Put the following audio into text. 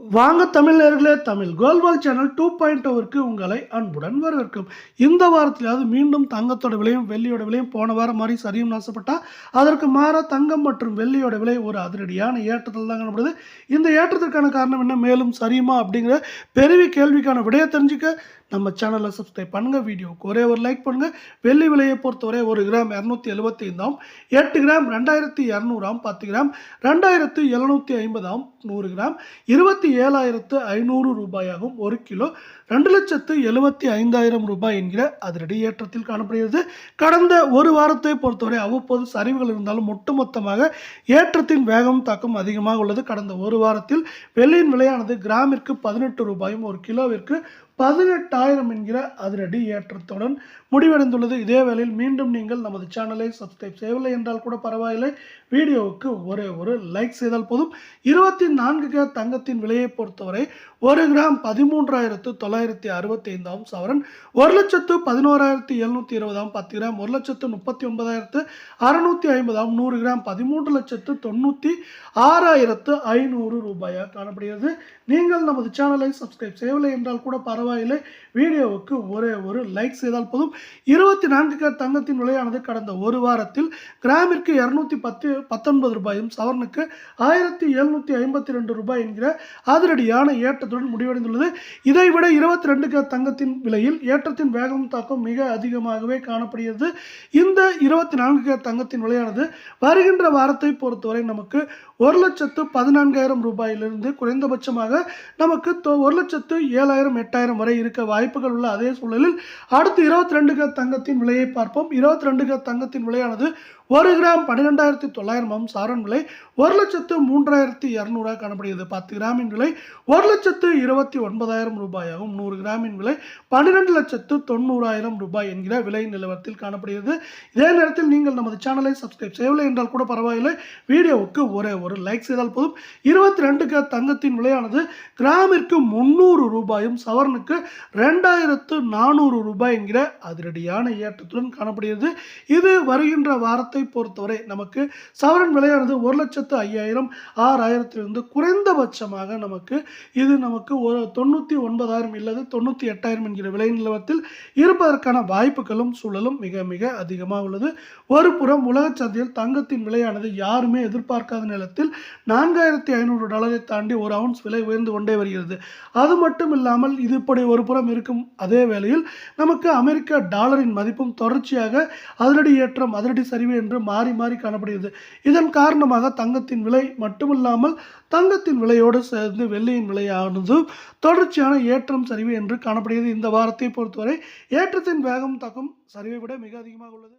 வாங்க தமிழ் நேயர்களே, தமிழ் கோல்வால் சேனல் 2.0க்கு உங்களை அன்புடன் வரவேற்கும். இந்த வாரத்திலாவது மீண்டும் தங்கத்தோட விலையும் வெள்ளியோட விலையும் போன வாரம் மாதிரி சரியும் ஆசைப்பட்டா அதற்கு மாறா தங்கம் மற்றும் வெள்ளியோட விலை ஒரு அதிரடியான ஏற்றத்தில் தான் காணப்படுது. இந்த ஏற்றத்திற்கான காரணம் என்ன, மேலும் சரியுமா அப்படிங்கிற பெரிய கேள்விக்கான விடையை தெரிஞ்சுக்க நம்ம சேனலை சப்ஸ்கிரைப் பண்ணுங்கள். வீடியோவுக்கு ஒரே ஒரு லைக் பண்ணுங்கள். வெள்ளி விலையை பொறுத்தவரை 1 gram 275, 8 gram 2200, 10 gram 2750, 100 gram 27,500 ரூபாயாகும். 1 kilo 2,75,000 ரூபாய் என்கிற அதிரடி ஏற்றத்தில் காணப்படுகிறது. கடந்த ஒரு வாரத்தை பொறுத்தவரை அவ்வப்போது சரிவுகள் இருந்தாலும் ஒட்டுமொத்தமாக ஏற்றத்தின் வேகம் தாக்கம் அதிகமாக உள்ளது. கடந்த ஒரு வாரத்தில் வெள்ளியின் விலையானது கிராமிற்கு 18 ரூபாயும் 1 கிலோவிற்கு 18,000 என்கிற அதிரடி ஏற்றத்துடன் முடிவடைந்துள்ளது. இதே வேளையில் மீண்டும் நீங்கள் நமது சேனலை சப்ஸ்கிரைப் செய்யவில்லை என்றால் கூட பரவாயில்லை, வீடியோவுக்கு ஒரே ஒரு லைக் செய்தால் போதும். 24 கேரட் தங்கத்தின் விலையை பொறுத்தவரை 1 கிராம் 13,965 சவரன், 1,11,720, 10 கிராம் 1,39,650, 100 கிராம் 13,96,500 ரூபாயாக காணப்படுகிறது. நீங்கள் நமது சேனலை சப்ஸ்கிரைப் செய்யவில்லை என்றால் கூட பரவாயில்லை, வீடியோவுக்கு ஒரே ஒரு லைக் செய்தால் போதும். 24 கேரட் தங்கத்தின் விலையானது கடந்த ஒரு வாரத்தில் கிராமிற்கு 219 ரூபாயும் சவரனுக்கு 1,752 ரூபாய் என்கிற அதிரடியான ஏற்றத்துடன் முடிவடைந்துள்ளது. இதைவிட 22 கேரட் தங்கத்தின் விலையில் ஏற்றத்தின் வேகம் தாக்கம் மிக அதிகமாகவே காணப்படுகிறது. இந்த 24 கேரட் தங்கத்தின் விலையானது வருகின்ற வாரத்தை பொறுத்தவரை நமக்கு 1,14,000 ரூபாயிலிருந்து குறைந்தபட்சமாக நமக்கு 1,07,000 8,000 வரை இருக்க வாய்ப்புகள் உள்ள அதே சூழலில் அடுத்து 22 கேரட் தங்கத்தின் விலையை பார்ப்போம். 22 கேரட் தங்கத்தின் விலையானது 1 கிராம் 12,900, சவரன் விலை 1,03,200 காணப்படுகிறது. 10 கிராமின் விலை 1,29,000 ரூபாயாகும். 100 கிராமின் விலை 12,90,000 ரூபாய் என்கிற விலை நிலவரத்தில் காணப்படுகிறது. இதே நேரத்தில் நீங்கள் நமது சேனலை சப்ஸ்கிரைப் செய்யவில்லை என்றால் கூட பரவாயில்லை, வீடியோவுக்கு ஒரே ஒரு லைக் செய்தால் போதும். 22 கேரட் தங்கத்தின் விலையானது கிராமிற்கு 300 ரூபாயும் சவரனுக்கு 2,400 ரூபாய் என்கிற அதிரடியான ஏற்றத்துடன் காணப்படுகிறது. இது வருகின்ற வாரத்தை பொறுத்தவரை நமக்கு சவரன் விலையானது 1,05,000 6,000 குறைந்தபட்சமாக நமக்கு 99,000 இல்லது 98,000 என்கிற விலை நிலவரத்தில் இருப்பதற்கான வாய்ப்புகளும் சூழலும் மிக மிக அதிகமாக உள்ளது. ஒரு புறம் உலக சந்தையில் தங்கத்தின் விலையானது யாருமே எதிர்பார்க்காத நிலத்தில் $4,500 தாண்டி ஒரு அவுன்ஸ் விலை உயர்ந்து கொண்டே வருகிறது. அது மட்டும் இல்லாமல் இது இப்படி ஒரு புறம் இருக்கும் அதே வேளையில் நமக்கு அமெரிக்க டாலரின் மதிப்பும் தொடர்ச்சியாக அதிரடி ஏற்றம் அதிரடி சரிவு என்று மாறி மாறி காணப்படுகிறது. இதன் காரணமாக தங்கத்தின் விலை மட்டுமில்லாமல் தங்கத்தின் விலையோடு சேர்ந்து வெள்ளியின் விலையானது தொடர்ச்சியான ஏற்றம் சரிவு என்று காணப்படுகிறது. இந்த வாரத்தை பொறுத்தவரை ஏற்றத்தின் வேகம் தாக்கம் சரிவை விட மிக அதிகமாக உள்ளது.